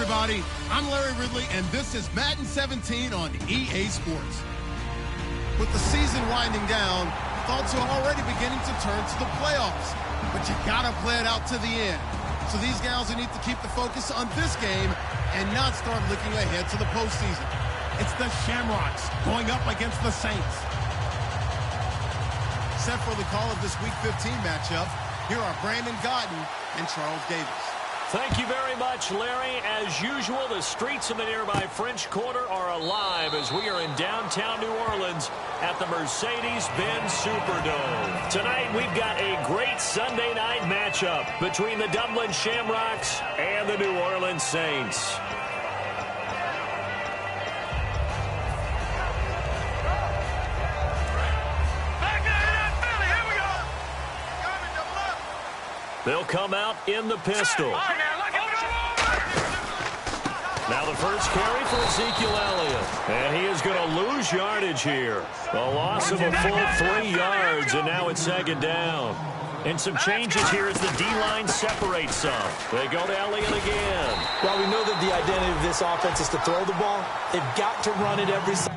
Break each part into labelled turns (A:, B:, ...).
A: everybody. I'm Larry Ridley, and this is Madden 17 on EA Sports. With the season winding down, thoughts are already beginning to turn to the playoffs. But you gotta play it out to the end. So these guys will need to keep the focus on this game and not start looking ahead to the postseason. It's the Shamrocks going up against the Saints. Set for the call of this Week 15 matchup, here are Brandon Godden and Charles Davis.
B: Thank you very much, Larry. As usual, the streets of the nearby French Quarter are alive as we are in downtown New Orleans at the Mercedes-Benz Superdome. Tonight, we've got a great Sunday night matchup between the Dublin Shamrocks and the New Orleans Saints. They'll come out in the pistol. Now the first carry for Ezekiel Elliott. And he is going to lose yardage here. A loss of a full 3 yards, and now it's second down. And some changes here as the D-line separates some. They go to Elliott again.
C: While we know that the identity of this offense is to throw the ball, they've got to run it every time.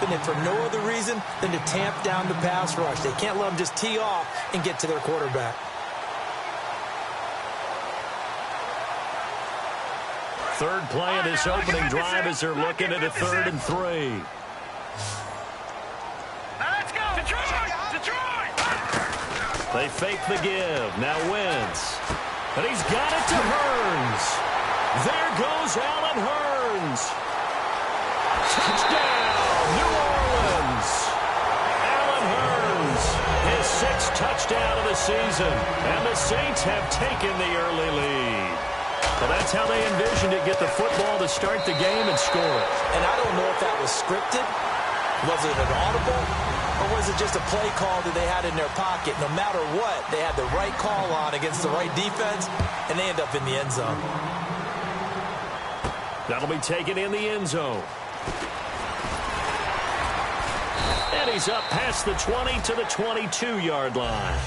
C: And for no other reason than to tamp down the pass rush. They can't let them just tee off and get to their quarterback.
B: Third play of this opening drive as they're looking at a 3rd and 3.
D: Let's go! Detroit!
B: They fake the give. Now Wentz. And he's got it to Hearns. There goes Allen Hearns. Touchdown! New Orleans. Allen Hearns, his 6th touchdown of the season. And the Saints have taken the early lead. Well, that's how they envisioned it. Get the football to start the game and score it.
C: And I don't know if that was scripted. Was it an audible? Or was it just a play call that they had in their pocket? No matter what, they had the right call on against the right defense, and they end up in the end zone.
B: That'll be taken in the end zone. And he's up past the 20 to the 22-yard line.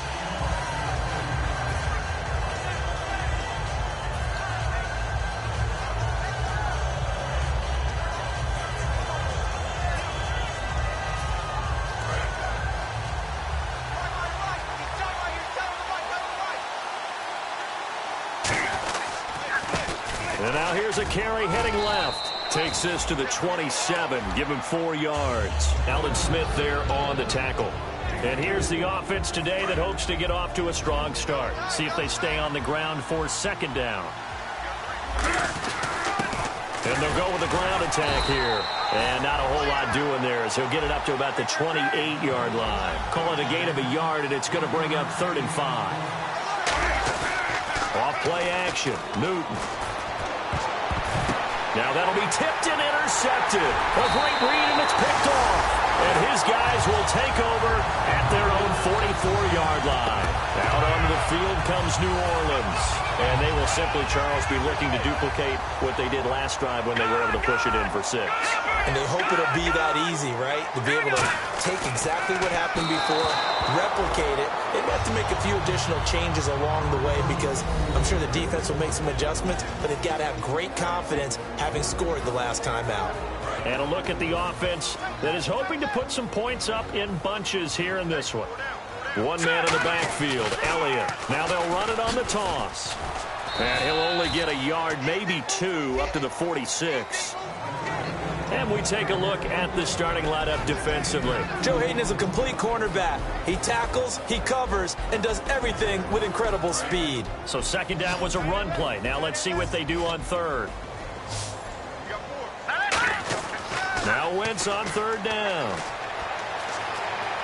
B: And now here's a carry heading left. Takes this to the 27, give him 4 yards. Alden Smith there on the tackle. And here's the offense today that hopes to get off to a strong start. See if they stay on the ground for second down. And they'll go with the ground attack here. And not a whole lot doing there, as he'll get it up to about the 28-yard line. Call it a gain of a yard, and it's going to bring up 3rd and 5. Off play action, Newton. Now that'll be tipped and intercepted. A great read, and it's picked off. And his guys will take over at their own 44-yard line. Out onto the field comes New Orleans. And they will simply, Charles, be looking to duplicate what they did last drive when they were able to push it in for 6.
C: And they hope it'll be that easy, right? To be able to take exactly what happened before, replicate it. They have to make a few additional changes along the way because I'm sure the defense will make some adjustments, but they've got to have great confidence having scored the last time out.
B: And a look at the offense that is hoping to put some points up in bunches here in this one. One man in the backfield, Elliott. Now they'll run it on the toss. And he'll only get a yard, maybe 2, up to the 46. And we take a look at the starting lineup defensively.
C: Joe Hayden is a complete cornerback. He tackles, he covers, and does everything with incredible speed.
B: So second down was a run play. Now let's see what they do on 3rd. Now Wentz on 3rd down.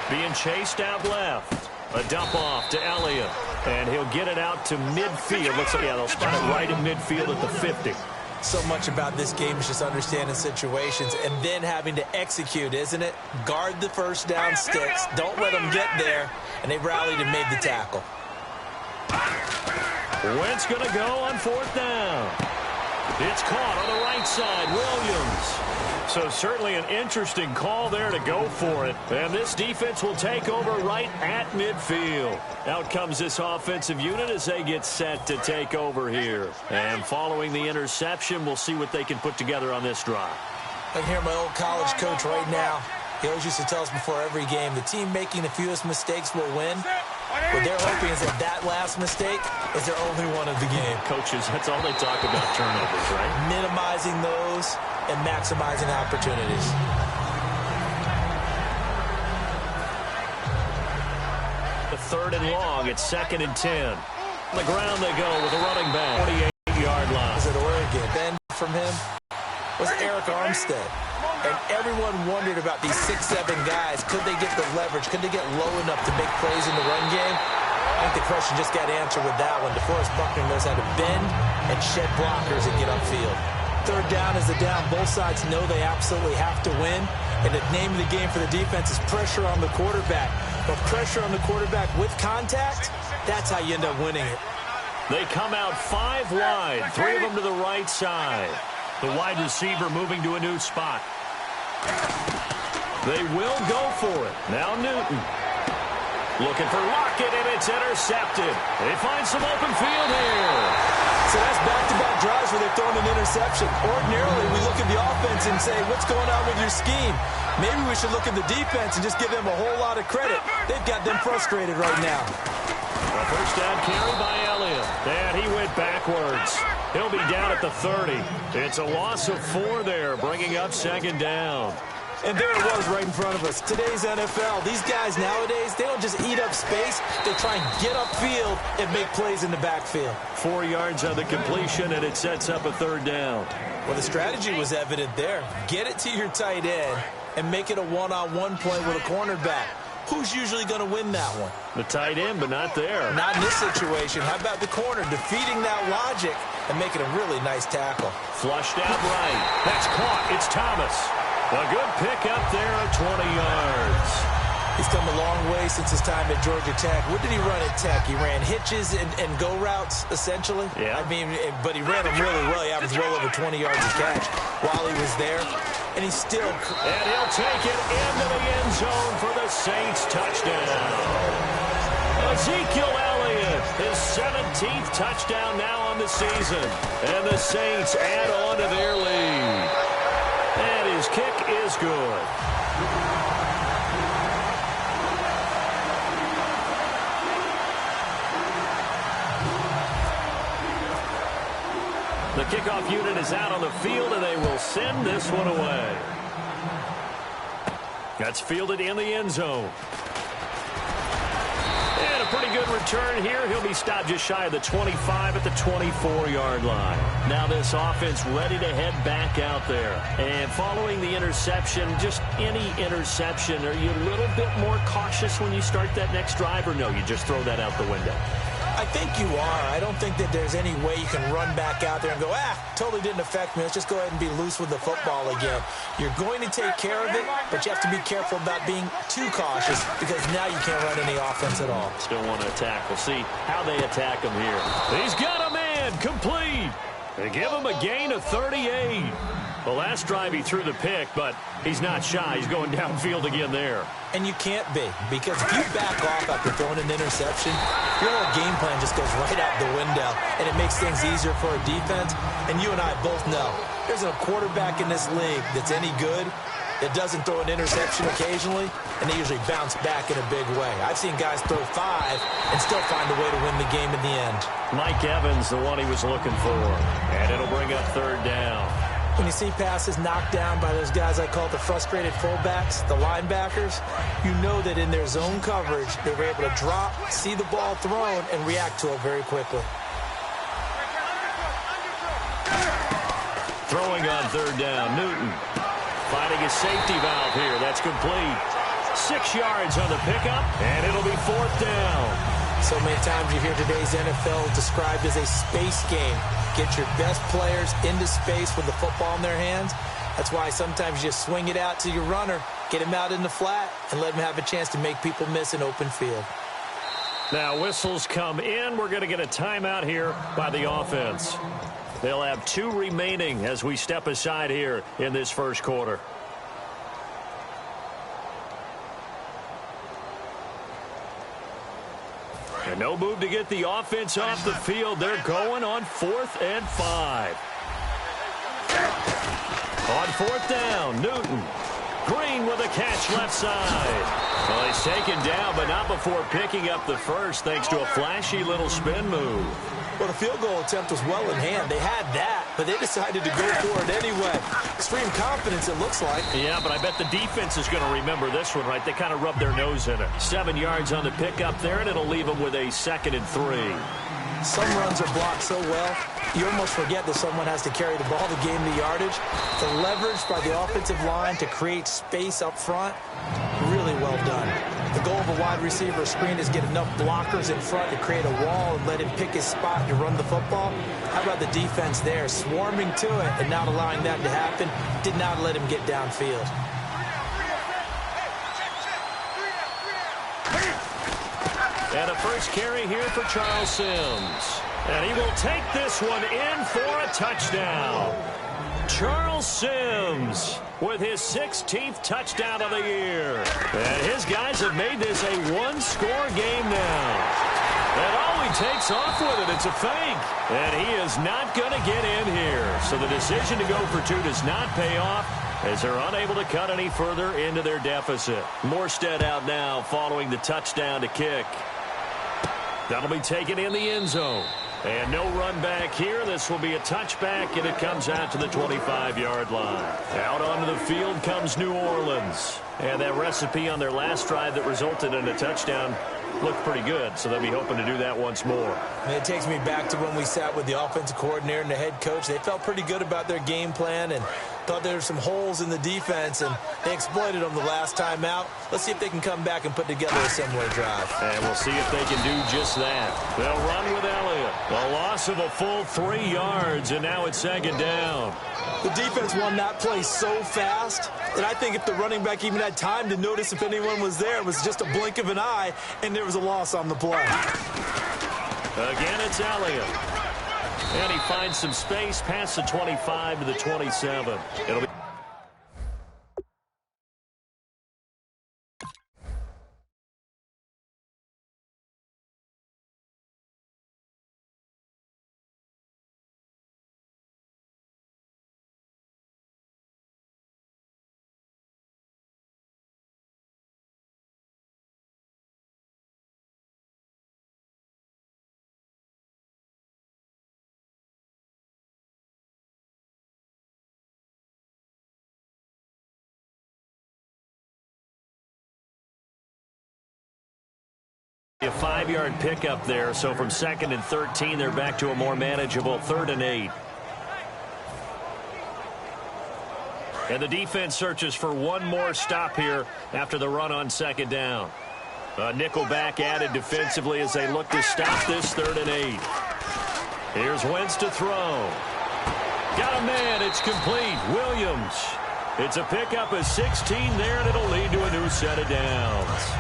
B: Being chased out left. A dump off to Elliott. And he'll get it out to midfield. Looks like, yeah, they'll spot it right in midfield at the 50.
C: So much about this game is just understanding situations and then having to execute, isn't it? Guard the first down sticks. Don't let them get there. And they rallied and made the tackle.
B: Wentz going to go on 4th down. It's caught on the right side. Williams. So certainly an interesting call there to go for it. And this defense will take over right at midfield. Out comes this offensive unit as they get set to take over here. And following the interception, we'll see what they can put together on this drive.
C: I can hear my old college coach right now. He always used to tell us before every game, the team making the fewest mistakes will win. What they're hoping is that last mistake is their only one of the game.
B: Coaches, that's all they talk about, turnovers, right?
C: Minimizing those and maximizing opportunities.
B: The 3rd and long. It's 2nd and 10. On the ground they go with a running back. 48-yard line.
C: Was it Oregon? Then from him was Eric Armstead. And everyone wondered about these 6'7" guys. Could they get the leverage? Could they get low enough to make plays in the run game? I think the question just got answered with that one. DeForest Buckner knows how to bend and shed blockers and get upfield. 3rd down is the down. Both sides know they absolutely have to win. And the name of the game for the defense is pressure on the quarterback. But pressure on the quarterback with contact, that's how you end up winning it.
B: They come out 5 wide. 3 of them to the right side. The wide receiver moving to a new spot. They will go for it. Now Newton. Looking for Lockett, and it's intercepted. They find some open field here.
C: So that's back-to-back drives where they're throwing an interception. Ordinarily, we look at the offense and say, what's going on with your scheme? Maybe we should look at the defense and just give them a whole lot of credit. They've got them frustrated right now.
B: A 1st down carry by Elliott. And he went backwards. He'll be down at the 30. It's a loss of 4 there, bringing up 2nd down.
C: And there it was right in front of us. Today's NFL, these guys nowadays, they don't just eat up space. They try and get upfield and make plays in the backfield.
B: 4 yards on the completion, and it sets up a 3rd down.
C: Well, the strategy was evident there. Get it to your tight end and make it a one-on-one play with a cornerback. Who's usually going to win that one?
B: The tight end, but not there.
C: Not in this situation. How about the corner defeating that logic and making a really nice tackle?
B: Flushed out right. That's caught. It's Thomas. A good pick up there at 20 yards.
C: He's come a long way since his time at Georgia Tech. What did he run at Tech? He ran hitches and go routes, essentially.
B: Yeah.
C: I mean, but he ran them really well. He averaged well over 20 yards a catch while he was there. And he's still...
B: And he'll take it into the end zone for the Saints touchdown. Ezekiel Elliott, his 17th touchdown now on the season. And the Saints add on to their lead. And his kick is good. The kickoff unit is out on the field, and they will send this one away. That's fielded in the end zone. And a pretty good return here. He'll be stopped just shy of the 25 at the 24-yard line. Now this offense ready to head back out there. And following the interception, just any interception, are you a little bit more cautious when you start that next drive, or no, you just throw that out the window?
C: I think you are. I don't think that there's any way you can run back out there and go, totally didn't affect me. Let's just go ahead and be loose with the football again. You're going to take care of it, but you have to be careful about being too cautious because now you can't run any offense at all.
B: Still want to attack. We'll see how they attack him here. He's got a man complete. They give him a gain of 38. The last drive he threw the pick, but he's not shy. He's going downfield again there.
C: And you can't be, because if you back off after throwing an interception, your whole game plan just goes right out the window, and it makes things easier for a defense. And you and I both know there's a quarterback in this league that's any good that doesn't throw an interception occasionally, and they usually bounce back in a big way. I've seen guys throw 5 and still find a way to win the game in the end.
B: Mike Evans, the one he was looking for, and it'll bring up 3rd down.
C: When you see passes knocked down by those guys I call the frustrated fullbacks, the linebackers, you know that in their zone coverage, they were able to drop, see the ball thrown, and react to it very quickly.
B: Throwing on 3rd down, Newton. Finding his safety valve here. That's complete. 6 yards on the pickup, and it'll be 4th down.
C: So many times you hear today's NFL described as a space game. Get your best players into space with the football in their hands. That's why sometimes you just swing it out to your runner, get him out in the flat, and let him have a chance to make people miss an open field.
B: Now whistles come in. We're going to get a timeout here by the offense. They'll have 2 remaining as we step aside here in this first quarter. And no move to get the offense off the field. They're going on 4th and 5. On 4th down, Newton. Green with a catch left side. Well, he's taken down, but not before picking up the first thanks to a flashy little spin move.
C: Well, the field goal attempt was well in hand. They had that, but they decided to go for it anyway. Extreme confidence, it looks like.
B: Yeah, but I bet the defense is going to remember this one, right? They kind of rubbed their nose in it. 7 yards on the pickup there, and it'll leave them with a 2nd and 3.
C: Some runs are blocked so well, you almost forget that someone has to carry the ball to gain the yardage. The leverage by the offensive line to create space up front, really well done. The goal of a wide receiver screen is get enough blockers in front to create a wall and let him pick his spot to run the football. How about the defense there, swarming to it and not allowing that to happen? Did not let him get downfield.
B: And a first carry here for Charles Sims. And he will take this one in for a touchdown. Charles Sims with his 16th touchdown of the year. And his guys have made this a one-score game now. And all he takes off with it, it's a fake. And he is not going to get in here. So the decision to go for 2 does not pay off as they're unable to cut any further into their deficit. Morstead out now following the touchdown to kick. That'll be taken in the end zone. And no run back here. This will be a touchback, and it comes out to the 25-yard line. Out onto the field comes New Orleans. And that recipe on their last drive that resulted in a touchdown looked pretty good, so they'll be hoping to do that once more.
C: And it takes me back to when we sat with the offensive coordinator and the head coach. They felt pretty good about their game plan and thought there were some holes in the defense, and they exploited them the last time out. Let's see if they can come back and put together a similar drive.
B: And we'll see if they can do just that. They'll run with Elliott. A loss of a full 3 yards, and now it's 2nd down.
C: The defense won that play so fast that I think if the running back even had time to notice if anyone was there, it was just a blink of an eye, and there was a loss on the play.
B: Again, it's Elliott. And he finds some space past the 25 to the 27. It'll be a 5-yard pickup there, so from 2nd and 13, they're back to a more manageable 3rd and 8. And the defense searches for one more stop here after the run on 2nd down. A nickel back added defensively as they look to stop this 3rd and 8. Here's Wentz to throw. Got a man, it's complete. Williams. It's a pickup of 16 there, and it'll lead to a new set of downs.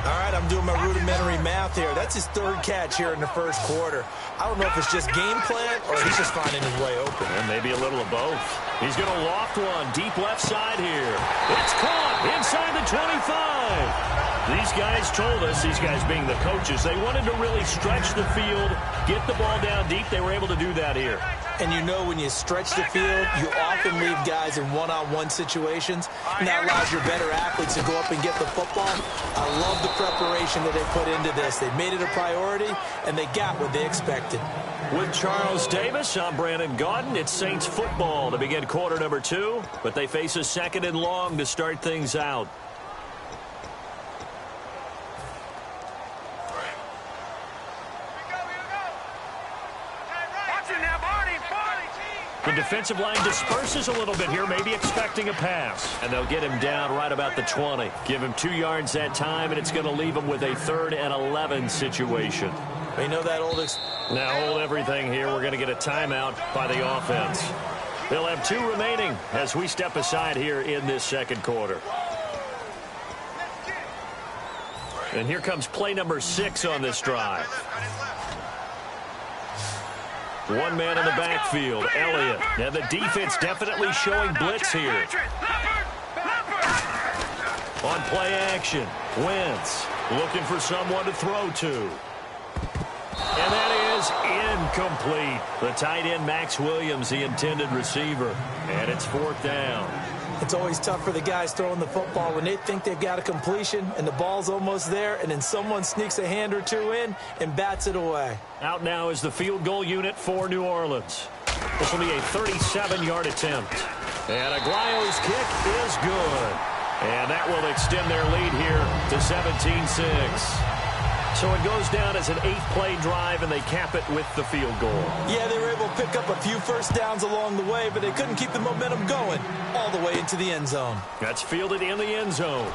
C: All right, I'm doing my rudimentary math here. That's his 3rd catch here in the first quarter. I don't know if it's just game plan or he's just finding his way open.
B: And maybe a little of both. He's going to loft one deep left side here. It's caught inside the 25. These guys told us, these guys being the coaches, they wanted to really stretch the field, get the ball down deep. They were able to do that here.
C: And you know when you stretch the field, you often leave guys in one-on-one situations. And that allows your better athletes to go up and get the football. I love the preparation that they put into this. They made it a priority, and they got what they expected.
B: With Charles Davis, I'm Brandon Gaudin. It's Saints football to begin quarter number 2, but they face a 2nd and long to start things out. The defensive line disperses a little bit here, maybe expecting a pass. And they'll get him down right about the 20. Give him 2 yards that time, and it's going to leave him with a 3rd and 11 situation.
C: We know that old...
B: Now hold everything here. We're going to get a timeout by the offense. They'll have 2 remaining as we step aside here in this second quarter. And here comes play number 6 on this drive. 1 man in the backfield, Elliott. Now the defense definitely showing blitz here. On play action, Wentz looking for someone to throw to. And that is incomplete. The tight end, Max Williams, the intended receiver. And it's 4th down.
C: It's always tough for the guys throwing the football when they think they've got a completion and the ball's almost there, and then someone sneaks a hand or 2 in and bats it away.
B: Out now is the field goal unit for New Orleans. This will be a 37-yard attempt. And Aguayo's kick is good. And that will extend their lead here to 17-6. So it goes down as an 8-play drive, and they cap it with the field goal.
C: Yeah, they were able to pick up a few first downs along the way, but they couldn't keep the momentum going all the way into the end zone.
B: That's fielded in the end zone.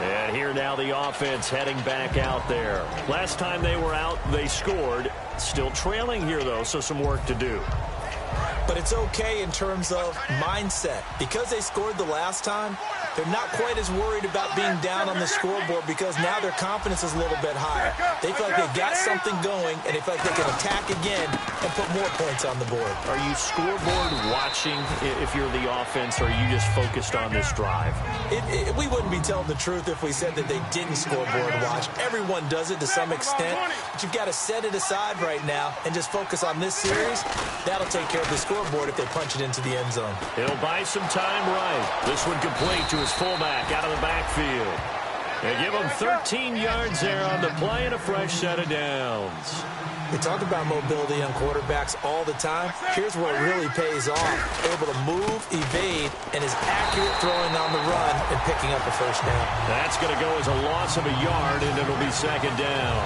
B: And here now the offense heading back out there. Last time they were out, they scored. Still trailing here, though, so some work to do.
C: But it's okay in terms of mindset. Because they scored the last time, they're not quite as worried about being down on the scoreboard because now their confidence is a little bit higher. They feel like they got something going, and they feel like they can attack again and put more points on the board.
B: Are you scoreboard watching if you're the offense, or are you just focused on this drive?
C: We wouldn't be telling the truth if we said that they didn't scoreboard watch. Everyone does it to some extent, but you've got to set it aside right now and just focus on this series. That'll take care of the scoreboard if they punch it into the end zone.
B: It'll buy some time right. This one complete to his fullback out of the backfield. They give him 13 yards there on the play and a fresh set of downs.
C: We talk about mobility on quarterbacks all the time. Here's where it really pays off. Able to move, evade, and is accurate throwing on the run and picking up a first down.
B: That's going to go as a loss of a yard, and it'll be 2nd down.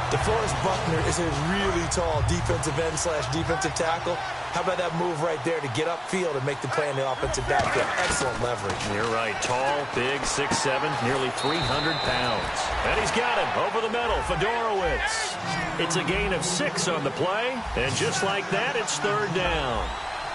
C: DeForest Buckner is a really tall defensive end / defensive tackle. How about that move right there to get upfield and make the play in the offensive backfield? Excellent leverage.
B: You're right. Tall, big, 6'7", nearly 300 pounds. And he's got him over the middle, Fedorowicz. It's a gain of 6 on the play, and just like that, it's 3rd down.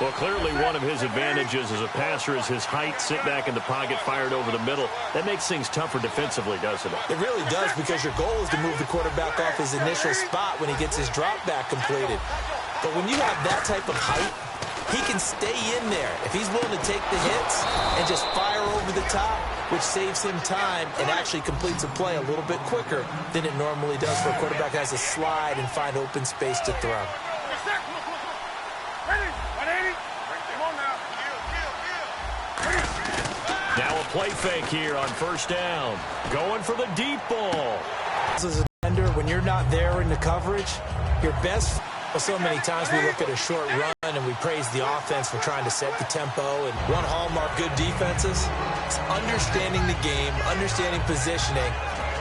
B: Well, clearly one of his advantages as a passer is his height, sit back in the pocket, fired over the middle. That makes things tougher defensively, doesn't it?
C: It really does, because your goal is to move the quarterback off his initial spot when he gets his drop back completed. But when you have that type of height, he can stay in there if he's willing to take the hits and just fire over the top, which saves him time and actually completes a play a little bit quicker than it normally does for a quarterback that has to slide and find open space to throw.
B: Now a play fake here on 1st down. Going for the deep ball.
C: As a defender, when you're not there in the coverage, your best... Well, so many times we look at a short run and we praise the offense for trying to set the tempo. And one hallmark good defenses is understanding the game, understanding positioning,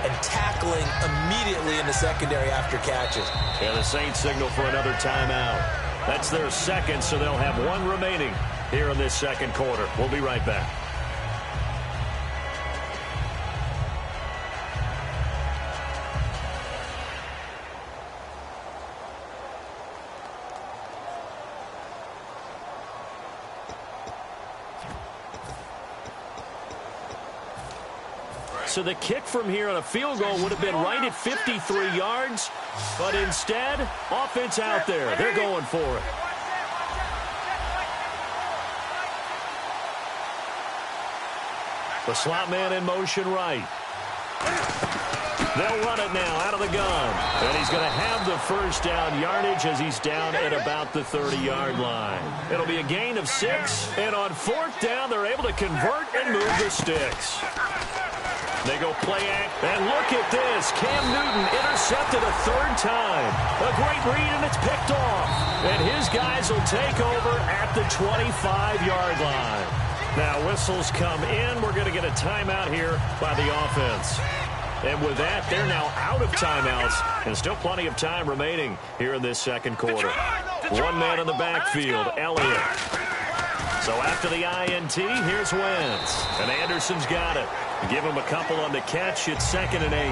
C: and tackling immediately in the secondary after catches.
B: Yeah, the Saints signal for another timeout. That's their 2nd, so they'll have 1 remaining here in this second quarter. We'll be right back. So the kick from here on a field goal would have been right at 53 yards, but instead, offense out there. They're going for it. The slot man in motion right. They'll run it now out of the gun. And he's going to have the first down yardage as he's down at about the 30-yard line. It'll be a gain of 6. And on 4th down, they're able to convert and move the sticks. They go play act, and look at this. Cam Newton intercepted a 3rd time. A great read, and it's picked off. And his guys will take over at the 25-yard line. Now whistles come in. We're going to get a timeout here by the offense. And with that, they're now out of timeouts, and still plenty of time remaining here in this second quarter. One man in the backfield, Elliott. So after the INT, here's Wentz. And Anderson's got it. Give him a couple on the catch. It's 2nd and 8.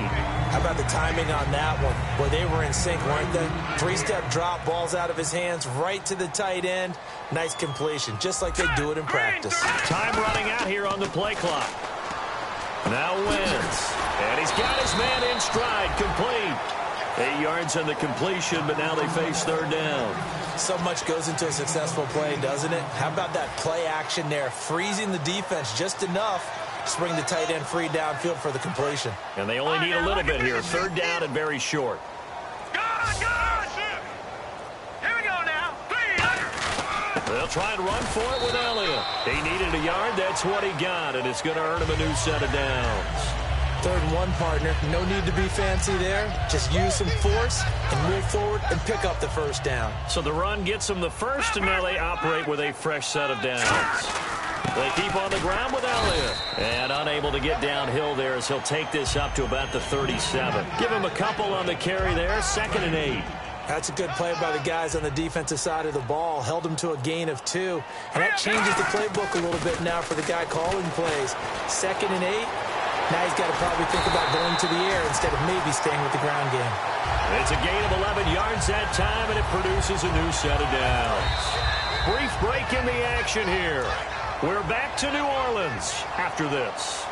C: How about the timing on that one? Boy, they were in sync, weren't they? 3-step drop, balls out of his hands, right to the tight end. Nice completion, just like they do it in practice.
B: Time running out here on the play clock. Now Wentz. And he's got his man in stride, complete. 8 yards on the completion, but now they face 3rd down.
C: So much goes into a successful play, doesn't it? How about that play action there? Freezing the defense just enough to bring the tight end free downfield for the completion.
B: And they only need a little bit here. 3rd down and very short.
D: Here we go now.
B: They'll try and run for it with Elliott. He needed a yard. That's what he got, and it's going to earn him a new set of downs.
C: 3rd and 1, partner. No need to be fancy there. Just use some force and move forward and pick up the 1st down.
B: So the run gets them the first, and now they operate with a fresh set of downs. They keep on the ground with Elliott. And unable to get downhill there as he'll take this up to about the 37. Give him a couple on the carry there. 2nd and 8.
C: That's a good play by the guys on the defensive side of the ball. Held him to a gain of 2. And that changes the playbook a little bit now for the guy calling plays. 2nd and 8. Now he's got to probably think about going to the air instead of maybe staying with the ground game.
B: It's a gain of 11 yards that time, and it produces a new set of downs. Brief break in the action here. We're back to New Orleans after this.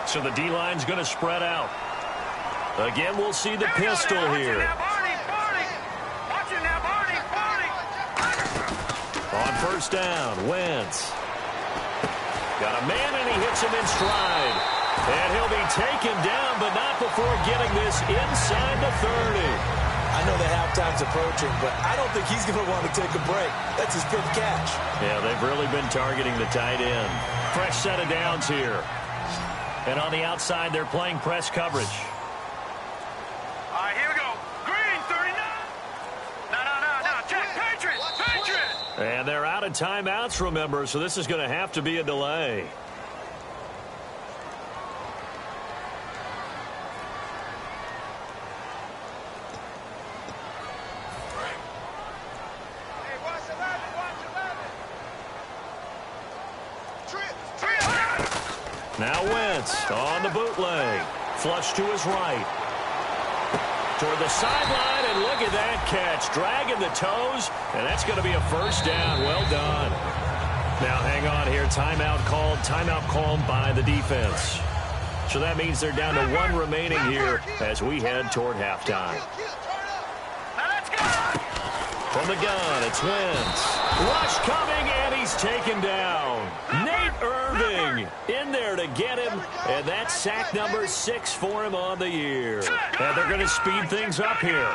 B: So the D-line's going to spread out. Again, we'll see the pistol here. On 1st down, Wentz. Got a man, and he hits him in stride. And he'll be taken down, but not before getting this inside the 30.
C: I know the halftime's approaching, but I don't think he's going to want to take a break. That's his 5th catch.
B: Yeah, they've really been targeting the tight end. Fresh set of downs here. And on the outside, they're playing press coverage.
D: All right, here we go. Green, 39. No. Check. Patriot.
B: And they're out of timeouts, remember, so this is going to have to be a delay. Now Wentz on the bootleg. Flush to his right. Toward the sideline, and look at that catch. Dragging the toes, and that's going to be a 1st down. Well done. Now hang on here. Timeout called by the defense. So that means they're down to 1 remaining here as we head toward halftime.
D: Now let's go.
B: From the gun, it's Wentz. Rush coming, and he's taken down. Nate Irving in there to get him, and that's sack number 6 for him on the year. And they're going to speed things up here.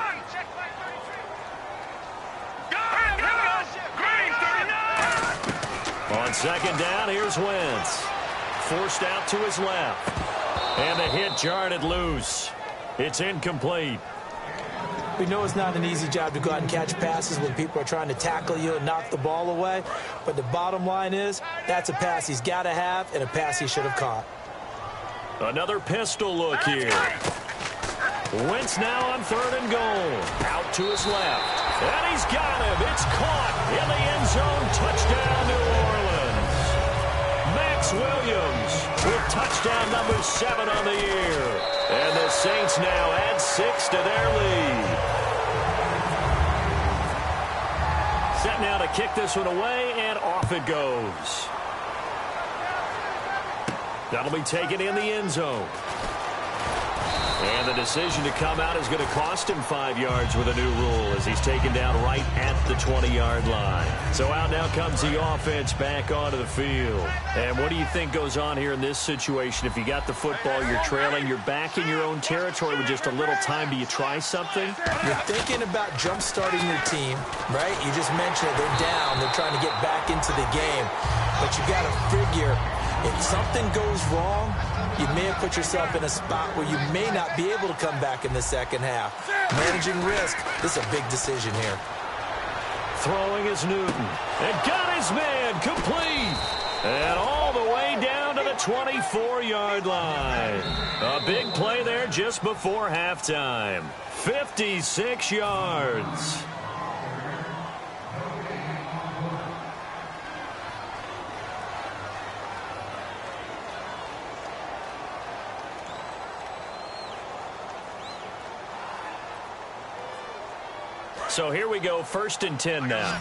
B: On 2nd down, here's Wentz. Forced out to his left. And the hit jarred it loose. It's incomplete.
C: We know it's not an easy job to go out and catch passes when people are trying to tackle you and knock the ball away. But the bottom line is, that's a pass he's got to have and a pass he should have caught.
B: Another pistol look here. Wentz now on 3rd and goal. Out to his left. And he's got him. It's caught in the end zone. Touchdown, New Orleans. Max Williams with touchdown number 7 on the year. And the Saints now add 6 to their lead. Set now to kick this one away, and off it goes. That'll be taken in the end zone. And the decision to come out is going to cost him 5 yards with a new rule as he's taken down right at the 20-yard line. So out now comes the offense back onto the field. And what do you think goes on here in this situation? If you got the football, you're trailing, you're back in your own territory with just a little time. Do you try something?
C: You're thinking about jump-starting your team, right? You just mentioned it. They're down. They're trying to get back into the game. But you got to figure if something goes wrong, you may have put yourself in a spot where you may not be able to come back in the second half. Managing risk, this is a big decision here.
B: Throwing is Newton. And got his man complete. And all the way down to the 24-yard line. A big play there just before halftime. 56 yards. So here we go, 1st and 10 now.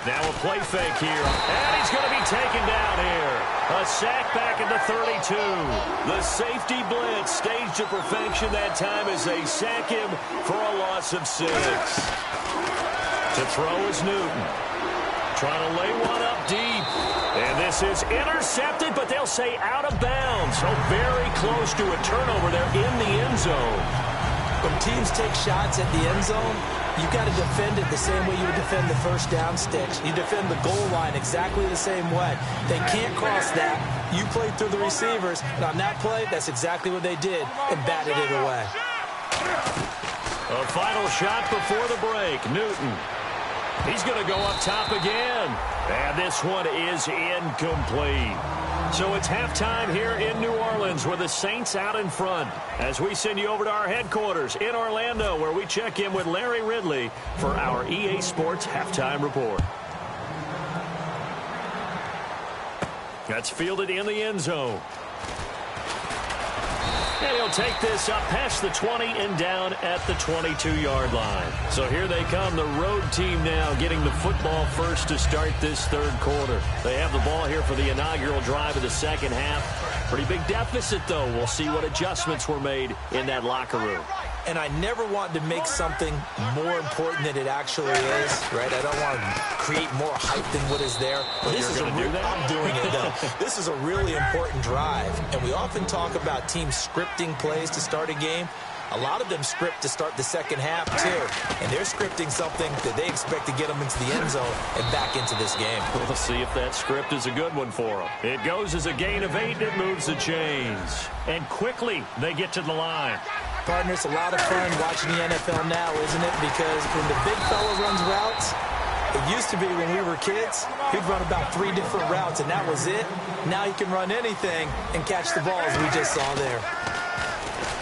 B: Now a play fake here, and he's going to be taken down here. A sack back at the 32. The safety blitz staged to perfection that time as they sack him for a loss of 6. To throw is Newton. Trying to lay one up deep. And this is intercepted, but they'll say out of bounds. So very close to a turnover there in the end zone.
C: When teams take shots at the end zone, you've got to defend it the same way you would defend the first down sticks. You defend the goal line exactly the same way. They can't cross that. You played through the receivers, and on that play, that's exactly what they did, and batted it away.
B: A final shot before the break. Newton. He's going to go up top again. And this one is incomplete. So it's halftime here in New Orleans with the Saints out in front as we send you over to our headquarters in Orlando where we check in with Larry Ridley for our EA Sports Halftime Report. That's fielded in the end zone. And he'll take this up past the 20 and down at the 22-yard line. So here they come, the road team now getting the football first to start this third quarter. They have the ball here for the inaugural drive of the second half. Pretty big deficit, though. We'll see what adjustments were made in that locker room.
C: And I never want to make something more important than it actually is, right? I don't want to create more hype than what is there. But this is I'm doing it, though. This is a really important drive. And we often talk about teams scripting plays to start a game. A lot of them script to start the second half, too. And they're scripting something that they expect to get them into the end zone and back into this game.
B: We'll see if that script is a good one for them. It goes as a gain of 8, and it moves the chains. And quickly, they get to the line.
C: Partner, it's a lot of fun watching the NFL now, isn't it? Because when the big fella runs routes, it used to be when we were kids, he'd run about 3 different routes, and that was it. Now he can run anything and catch the ball, as we just saw there.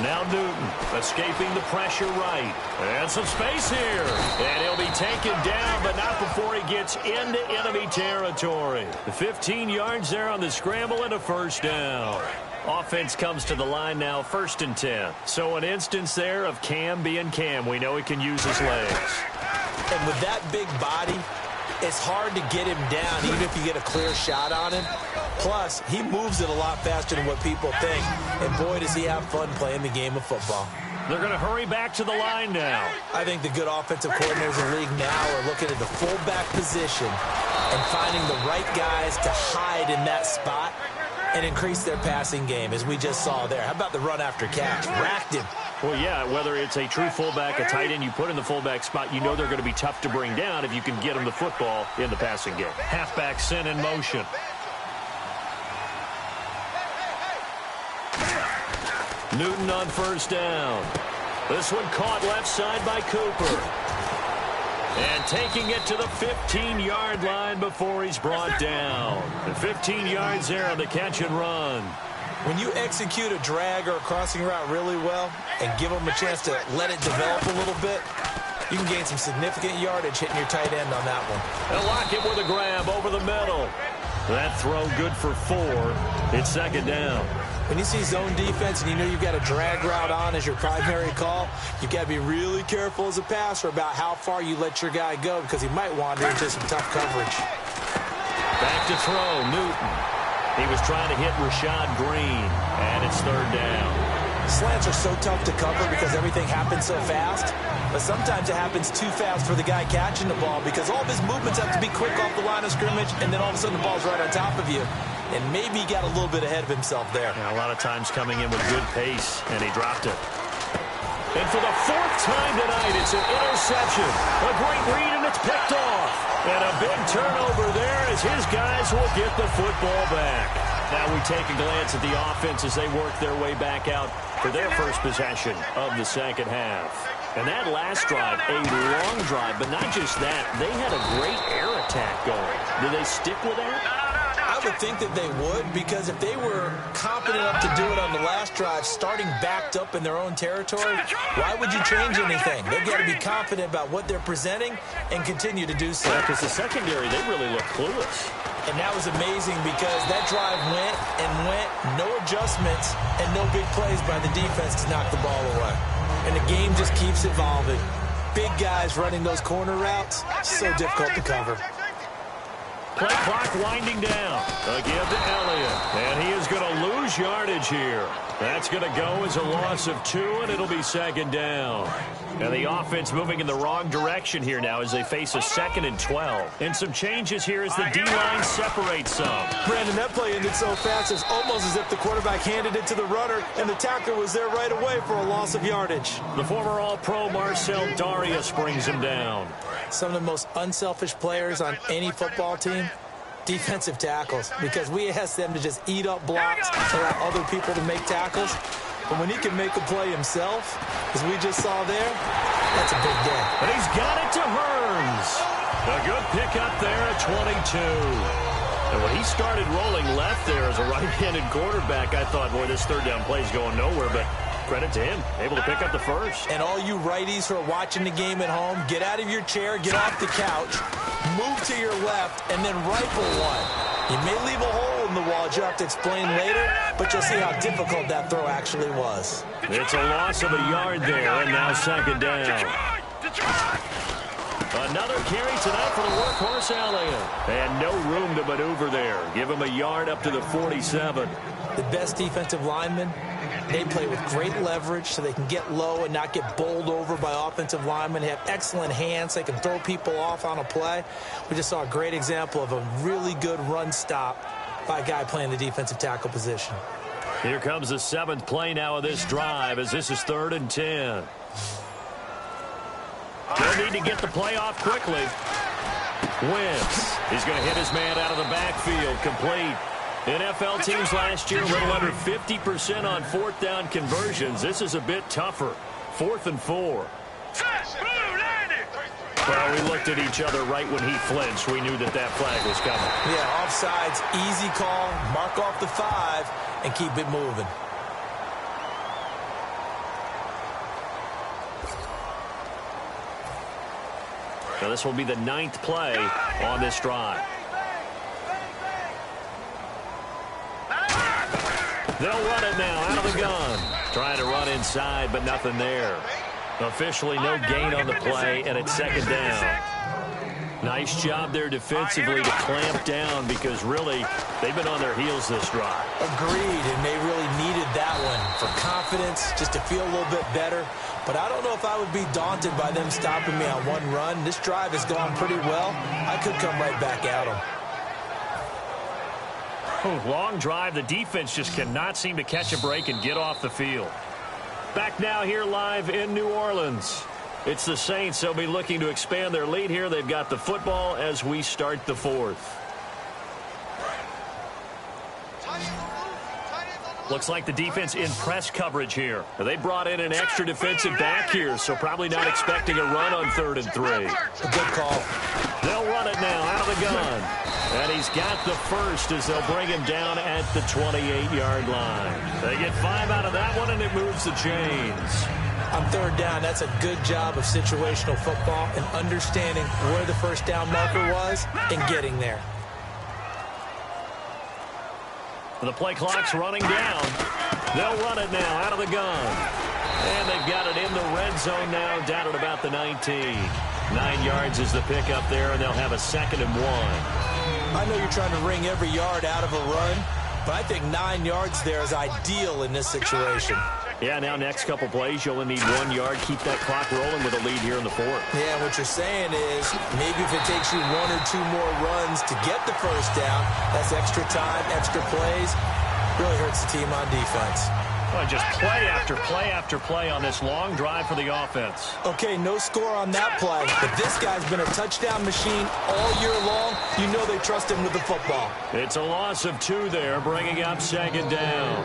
B: Now Newton escaping the pressure right. And some space here. And he'll be taken down, but not before he gets into enemy territory. The 15 yards there on the scramble and a first down. Offense comes to the line now, 1st and 10. So an instance there of Cam being Cam. We know he can use his legs.
C: And with that big body, it's hard to get him down, even if you get a clear shot on him. Plus, he moves it a lot faster than what people think. And boy, does he have fun playing the game of football.
B: They're going to hurry back to the line now.
C: I think the good offensive coordinators in the league now are looking at the fullback position and finding the right guys to hide in that spot and increase their passing game, as we just saw there. How about the run after catch? Racked him.
B: Well, yeah, whether it's a true fullback, a tight end you put in the fullback spot, you know they're going to be tough to bring down if you can get them the football in the passing game. Halfback sent in motion. Newton on first down. This one caught left side by Cooper. And taking it to the 15-yard line before he's brought down. The 15 yards there on the catch and run.
C: When you execute a drag or a crossing route really well and give them a chance to let it develop a little bit, you can gain some significant yardage hitting your tight end on that one.
B: And Lockett with a grab over the middle. That throw good for 4. It's second down.
C: When you see zone defense and you know you've got a drag route on as your primary call, you've got to be really careful as a passer about how far you let your guy go because he might wander into some tough coverage.
B: Back to throw, Newton. He was trying to hit Rashad Green, and it's third down.
C: Slants are so tough to cover because everything happens so fast, but sometimes it happens too fast for the guy catching the ball because all of his movements have to be quick off the line of scrimmage, and then all of a sudden the ball's right on top of you. And maybe he got a little bit ahead of himself there.
B: Yeah, a lot of times coming in with good pace, and he dropped it. And for the 4th time tonight, it's an interception. A great read, and it's picked off. And a big turnover there as his guys will get the football back. Now we take a glance at the offense as they work their way back out for their first possession of the second half. And that last drive, a long drive, but not just that. They had a great air attack going. Do they stick with that?
C: I would think that they would, because if they were confident enough to do it on the last drive, starting backed up in their own territory, why would you change anything? They've got to be confident about what they're presenting and continue to do so.
B: Because the secondary, they really look clueless.
C: And that was amazing because that drive went and went, no adjustments, and no big plays by the defense to knock the ball away. And the game just keeps evolving. Big guys running those corner routes, so difficult to cover.
B: Play clock winding down. A give to Elliott. And he is going to lose yardage here. That's going to go as a loss of 2, and it'll be second down. And the offense moving in the wrong direction here now as they face a 2nd and 12. And some changes here as the D-line separates some.
C: Brandon, that play ended so fast, it's almost as if the quarterback handed it to the runner, and the tackler was there right away for a loss of yardage.
B: The former All-Pro Marcel Darius brings him down.
C: Some of the most unselfish players on any football team, defensive tackles, because we ask them to just eat up blocks, allow other people to make tackles. But when he can make a play himself, as we just saw there, that's a big day.
B: And he's got it to Hearns. A good pickup there at 22. And when he started rolling left there as a right-handed quarterback, I thought, boy, this third down play is going nowhere, but credit to him, able to pick up the first.
C: And all you righties who are watching the game at home, get out of your chair, get off the couch, move to your left, and then rifle one. You may leave a hole in the wall, you have to explain later, but you'll see how difficult that throw actually was.
B: It's a loss of a yard there, and now second down. Another carry tonight for the workhorse Elliott. And no room to maneuver there. Give him a yard up to the 47.
C: The best defensive linemen, they play with great leverage so they can get low and not get bowled over by offensive linemen. They have excellent hands. They can throw people off on a play. We just saw a great example of a really good run stop by a guy playing the defensive tackle position.
B: Here comes the 7th play now of this drive as this is 3rd and 10. They'll need to get the play off quickly. Wentz. He's going to hit his man out of the backfield. Complete. NFL teams last year a little under 50% on 4th down conversions. This is a bit tougher. 4th and 4. Well, we looked at each other right when he flinched. We knew that that flag was coming.
C: Yeah, offsides, easy call. Mark off the 5 and keep it moving.
B: Now this will be the 9th play on this drive. They'll run it now out of the gun. Trying to run inside, but nothing there. Officially no gain on the play, and it's second down. Nice job there defensively to clamp down because really they've been on their heels this drive.
C: Agreed, and they really needed that one for confidence, just to feel a little bit better. But I don't know if I would be daunted by them stopping me on one run. This drive has gone pretty well. I could come right back at them.
B: Long drive. The defense just cannot seem to catch a break and get off the field. Back now here live in New Orleans. It's the Saints. They'll be looking to expand their lead here. They've got the football as we start the 4th. Looks like the defense in press coverage here. They brought in an extra defensive back here, so probably not expecting a run on 3rd and 3.
C: A good call.
B: They'll run it now out of the gun. And he's got the first as they'll bring him down at the 28-yard line. They get 5 out of that one, and it moves the chains.
C: On 3rd down, that's a good job of situational football and understanding where the first down marker was and getting there.
B: The play clock's running down. They'll run it now out of the gun. And they've got it in the red zone now, down at about the 19. 9 yards is the pickup there, and they'll have a 2nd and 1.
C: I know you're trying to wring every yard out of a run, but I think 9 yards there is ideal in this situation.
B: Yeah, now next couple plays, you'll only need 1 yard. Keep that clock rolling with a lead here in the 4th.
C: Yeah, what you're saying is maybe if it takes you 1 or 2 more runs to get the first down, that's extra time, extra plays. Really hurts the team on defense.
B: Well, just play after play after play on this long drive for the offense.
C: Okay, no score on that play, but this guy's been a touchdown machine all year long. You know they trust him with the football.
B: It's a loss of 2 there, bringing up 2nd down.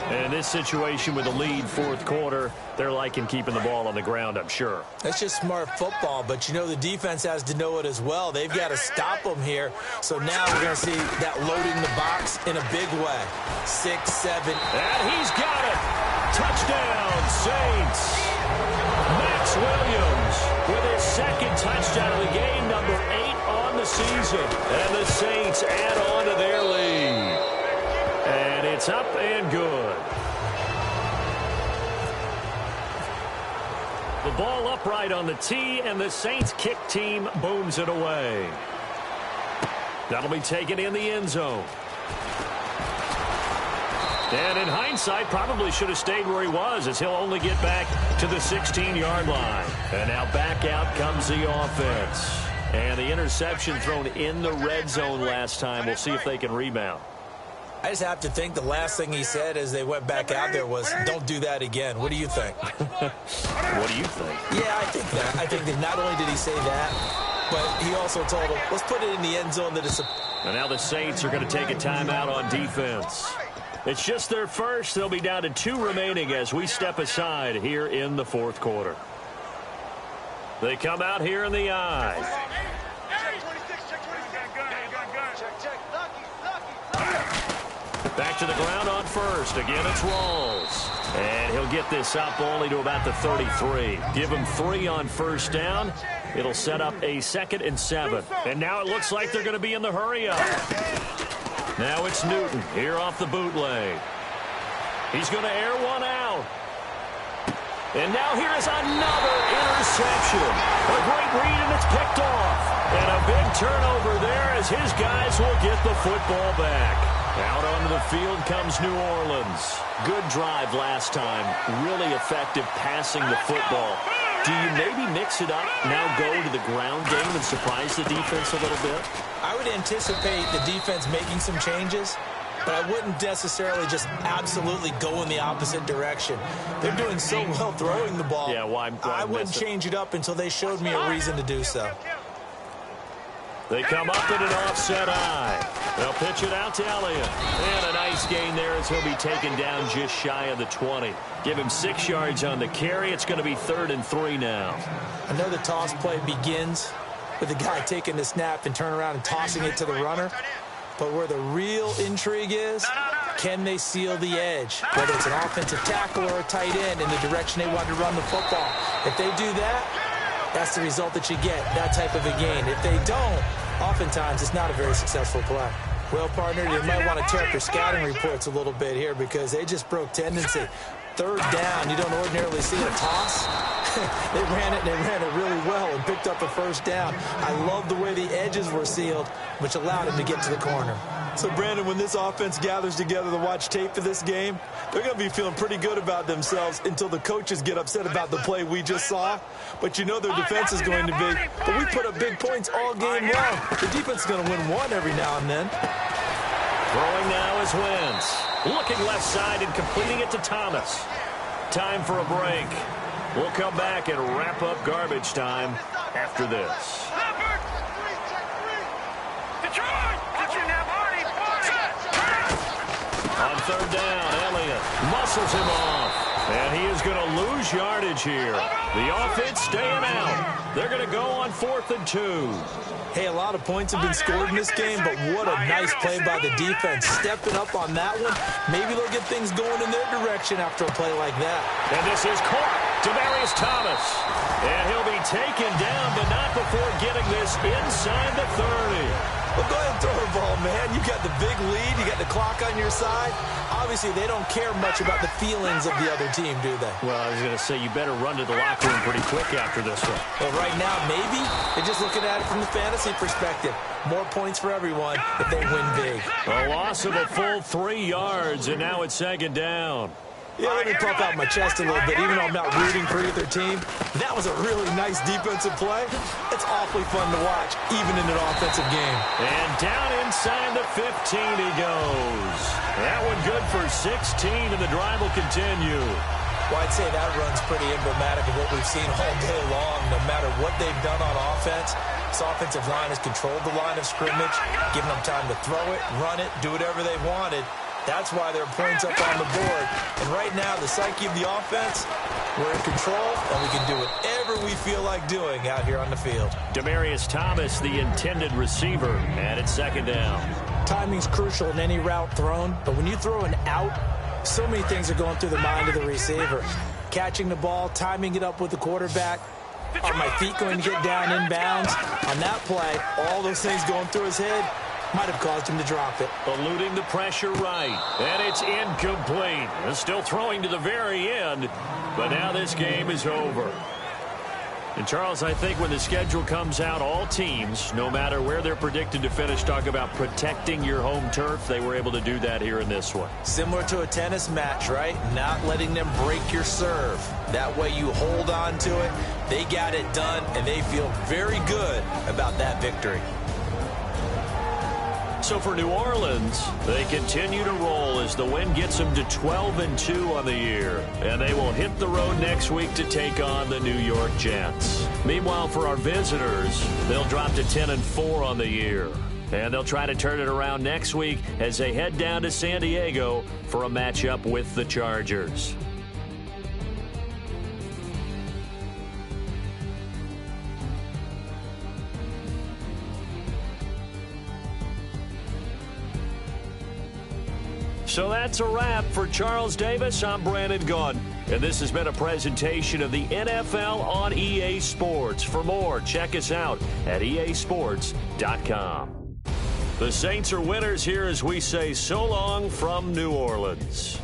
B: And in this situation with the lead fourth quarter, they're liking keeping the ball on the ground, I'm sure.
C: That's just smart football, but you know the defense has to know it as well. They've got to stop them here. So now we're going to see that loading the box in a big way. 6, 7.
B: And he's got it. Touchdown, Saints. Max Williams with his second touchdown of the game, number 8 on the season. And the Saints add on to their lead. And it's up and good. The ball upright on the tee, and the Saints kick team booms it away. That'll be taken in the end zone. And in hindsight, probably should have stayed where he was, as he'll only get back to the 16-yard line. And now back out comes the offense. And the interception thrown in the red zone last time. We'll see if they can rebound.
C: I just have to think the last thing he said as they went back out there was, don't do that again. What do you think?
B: What do you think?
C: Yeah, I think that. I think that not only did he say that, but he also told him, let's put it in the end zone.
B: And now the Saints are going to take a timeout on defense. It's just their first. They'll be down to 2 remaining as we step aside here in the fourth quarter. They come out here in the eye. Back to the ground on first. Again, it's Rawls. And he'll get this up only to about the 33. Give him 3 on first down. It'll set up a 2nd and 7. And now it looks like they're going to be in the hurry-up. Now it's Newton here off the bootleg. He's going to air one out. And now here is another interception. A great read, and it's picked off. And a big turnover there as his guys will get the football back. Out onto the field comes New Orleans. Good drive last time. Really effective passing the football. Do you maybe mix it up, now go to the ground game and surprise the defense a little bit?
C: I would anticipate the defense making some changes, but I wouldn't necessarily just absolutely go in the opposite direction. They're doing so well throwing the ball.
B: Yeah, why
C: I wouldn't change it up until they showed me a reason to do so.
B: They come up in an offset eye. They'll pitch it out to Elliott. And a nice gain there as he'll be taken down just shy of the 20. Give him 6 yards on the carry. It's going to be 3rd and 3 now.
C: I know the toss play begins with the guy taking the snap and turn around and tossing it to the runner. But where the real intrigue is, can they seal the edge? Whether it's an offensive tackle or a tight end in the direction they want to run the football. If they do that, that's the result that you get, that type of a gain. If they don't, oftentimes it's not a very successful play. Well, partner, you might want to tear up your scouting reports a little bit here because they just broke tendency. 3rd down, you don't ordinarily see a toss. They ran it really well and picked up a 1st down. I love the way the edges were sealed, which allowed him to get to the corner. So, Brandon, when this offense gathers together to watch tape for this game, they're going to be feeling pretty good about themselves until the coaches get upset about the play we just saw. But you know their defense is going to be. But we put up big points all game long. The defense is going to win one every now and then.
B: Throwing now is Wentz. Looking left side and completing it to Thomas. Time for a break. We'll come back and wrap up garbage time after this. On 3rd down, Elliott muscles him off. And he is going to lose yardage here. The offense staying out. They're going to go on 4th and 2.
C: Hey, a lot of points have been scored in this game, but what a nice play by the defense. Stepping up on that one. Maybe they'll get things going in their direction after a play like that.
B: And this is caught. Demaryius Thomas. And he'll be taken down, but not before getting this inside the 30.
C: Well, go ahead and throw the ball, man. You got the big lead. You got the clock on your side. Obviously, they don't care much about the feelings of the other team, do they?
B: Well, I was going to say, you better run to the locker room pretty quick after this one.
C: Well, right now, maybe. They're just looking at it from the fantasy perspective. More points for everyone if they win big.
B: A loss of a full 3 yards, and now it's 2nd down.
C: Yeah, let me pump out my chest a little bit, even though I'm not rooting for either team. That was a really nice defensive play. It's awfully fun to watch, even in an offensive game.
B: And down inside the 15 he goes. That one good for 16, and the drive will continue.
C: Well, I'd say that run's pretty emblematic of what we've seen all day long. No matter what they've done on offense, this offensive line has controlled the line of scrimmage, given them time to throw it, run it, do whatever they wanted. That's why there are points up on the board. And right now, the psyche of the offense, we're in control, and we can do whatever we feel like doing out here on the field.
B: Demaryius Thomas, the intended receiver, and it's second down.
C: Timing's crucial in any route thrown, but when you throw an out, so many things are going through the mind of the receiver. Catching the ball, timing it up with the quarterback. Are my feet going to get down inbounds? On that play, all those things going through his head might have caused him to drop it.
B: Eluding the pressure right, and it's incomplete. Still throwing to the very end, but now this game is over. And, Charles, I think when the schedule comes out, all teams, no matter where they're predicted to finish, talk about protecting your home turf. They were able to do that here in this one.
C: Similar to a tennis match, right? Not letting them break your serve. That way you hold on to it. They got it done, and they feel very good about that victory.
B: So for New Orleans, they continue to roll as the win gets them to 12-2 on the year. And they will hit the road next week to take on the New York Jets. Meanwhile, for our visitors, they'll drop to 10-4 on the year. And they'll try to turn it around next week as they head down to San Diego for a matchup with the Chargers. So that's a wrap. For Charles Davis, I'm Brandon Gunn. And this has been a presentation of the NFL on EA Sports. For more, check us out at easports.com. The Saints are winners here as we say so long from New Orleans.